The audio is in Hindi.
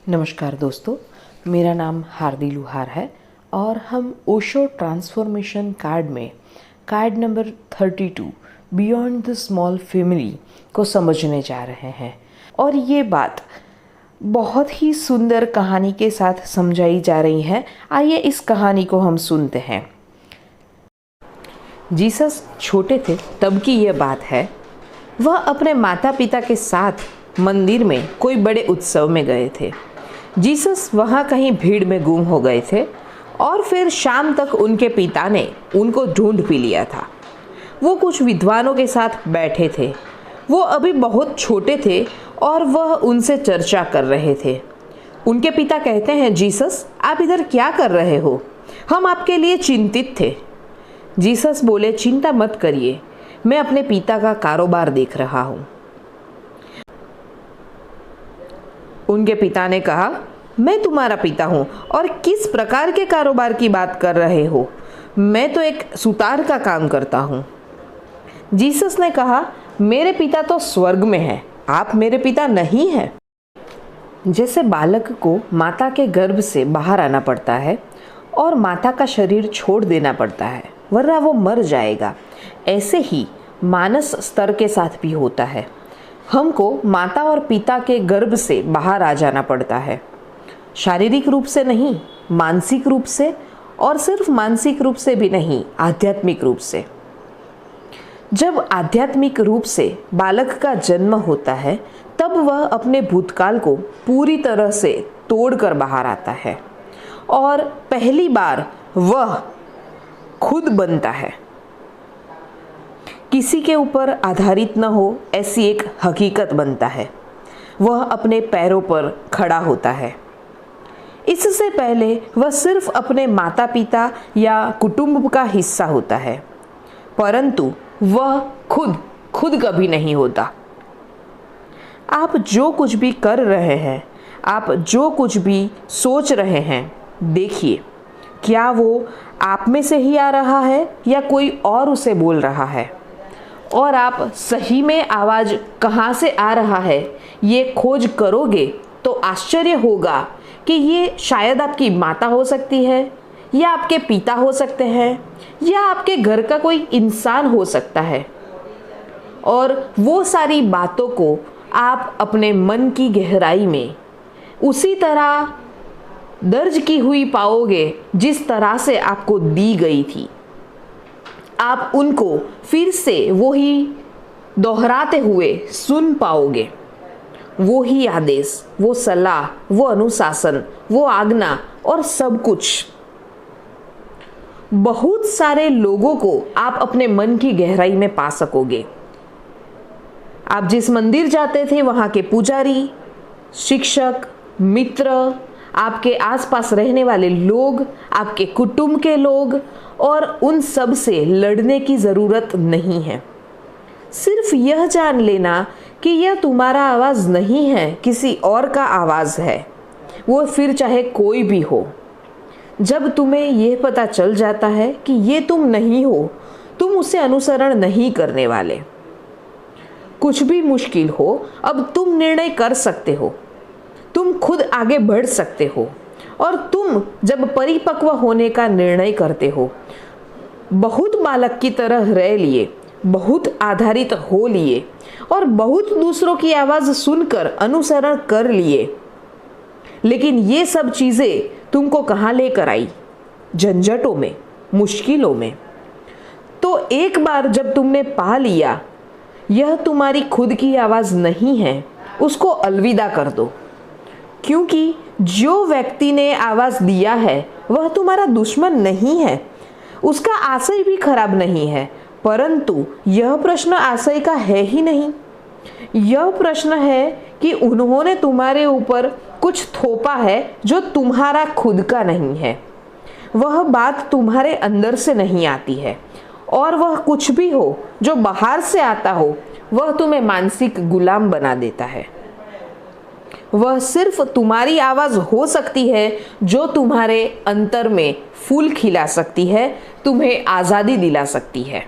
नमस्कार दोस्तों, मेरा नाम हार्दी लुहार है और हम ओशो ट्रांसफॉर्मेशन कार्ड में card number 32 beyond the small family को समझने जा रहे हैं। और ये बात बहुत ही सुंदर कहानी के साथ समझाई जा रही है। आइए इस कहानी को हम सुनते हैं। जीसस छोटे थे तब की यह बात है। वह अपने माता पिता के साथ मंदिर में कोई बड़े उत्सव में गए थे। जीसस वहाँ कहीं भीड़ में गुम हो गए थे और फिर शाम तक उनके पिता ने उनको ढूंढ भी लिया था। वो कुछ विद्वानों के साथ बैठे थे। वो अभी बहुत छोटे थे और वह उनसे चर्चा कर रहे थे। उनके पिता कहते हैं, जीसस आप इधर क्या कर रहे हो? हम आपके लिए चिंतित थे। जीसस बोले, चिंता मत करिए, मैं अपने पिता का कारोबार देख रहा हूँ। उनके पिता ने कहा, मैं तुम्हारा पिता हूँ और किस प्रकार के कारोबार की बात कर रहे हो? मैं तो एक सुतार का काम करता हूँ। जीसस ने कहा, मेरे पिता तो स्वर्ग में है, आप मेरे पिता नहीं हैं। जैसे बालक को माता के गर्भ से बाहर आना पड़ता है और माता का शरीर छोड़ देना पड़ता है वरना वो मर जाएगा, ऐसे ही मानस स्तर के साथ भी होता है। हमको माता और पिता के गर्भ से बाहर आ जाना पड़ता है, शारीरिक रूप से नहीं, मानसिक रूप से, और सिर्फ मानसिक रूप से भी नहीं, आध्यात्मिक रूप से। जब आध्यात्मिक रूप से बालक का जन्म होता है तब वह अपने भूतकाल को पूरी तरह से तोड़कर बाहर आता है और पहली बार वह खुद बनता है। किसी के ऊपर आधारित न हो ऐसी एक हकीकत बनता है। वह अपने पैरों पर खड़ा होता है। इससे पहले वह सिर्फ अपने माता पिता या कुटुंब का हिस्सा होता है, परंतु वह खुद कभी नहीं होता। आप जो कुछ भी कर रहे हैं, आप जो कुछ भी सोच रहे हैं, देखिए क्या वो आप में से ही आ रहा है या कोई और उसे बोल रहा है। और आप सही में आवाज़ कहाँ से आ रहा है ये खोज करोगे तो आश्चर्य होगा कि ये शायद आपकी माता हो सकती है या आपके पिता हो सकते हैं या आपके घर का कोई इंसान हो सकता है। और वो सारी बातों को आप अपने मन की गहराई में उसी तरह दर्ज की हुई पाओगे जिस तरह से आपको दी गई थी। आप उनको फिर से वही दोहराते हुए सुन पाओगे। वो ही आदेश, वो सलाह, वो अनुशासन, वो आज्ञा और सब कुछ। बहुत सारे लोगों को आप अपने मन की गहराई में पा सकोगे। आप जिस मंदिर जाते थे वहाँ के पुजारी, शिक्षक, मित्र, आपके आसपास रहने वाले लोग, आपके कुटुंब के लोग, और उन सब से लड़ने की ज़रूरत नहीं है। सिर्फ यह जान लेना कि यह तुम्हारा आवाज़ नहीं है, किसी और का आवाज़ है, वो फिर चाहे कोई भी हो। जब तुम्हें यह पता चल जाता है कि ये तुम नहीं हो, तुम उसे अनुसरण नहीं करने वाले। कुछ भी मुश्किल हो, अब तुम निर्णय कर सकते हो, तुम खुद आगे बढ़ सकते हो। और तुम जब परिपक्व होने का निर्णय करते हो, बहुत बालक की तरह रह लिए, बहुत आधारित हो लिए और बहुत दूसरों की आवाज़ सुनकर अनुसरण कर लिए, लेकिन ये सब चीज़ें तुमको कहाँ लेकर आई? झंझटों में, मुश्किलों में। तो एक बार जब तुमने पा लिया यह तुम्हारी खुद की आवाज़ नहीं है, उसको अलविदा कर दो। क्योंकि जो व्यक्ति ने आवाज़ दिया है वह तुम्हारा दुश्मन नहीं है, उसका आशय भी खराब नहीं है, परंतु यह प्रश्न आशय का है ही नहीं। यह प्रश्न है कि उन्होंने तुम्हारे ऊपर कुछ थोपा है जो तुम्हारा खुद का नहीं है। वह बात तुम्हारे अंदर से नहीं आती है, और वह कुछ भी हो जो बाहर से आता हो वह तुम्हें मानसिक गुलाम बना देता है। वह सिर्फ तुम्हारी आवाज़ हो सकती है जो तुम्हारे अंतर में फूल खिला सकती है, तुम्हें आज़ादी दिला सकती है।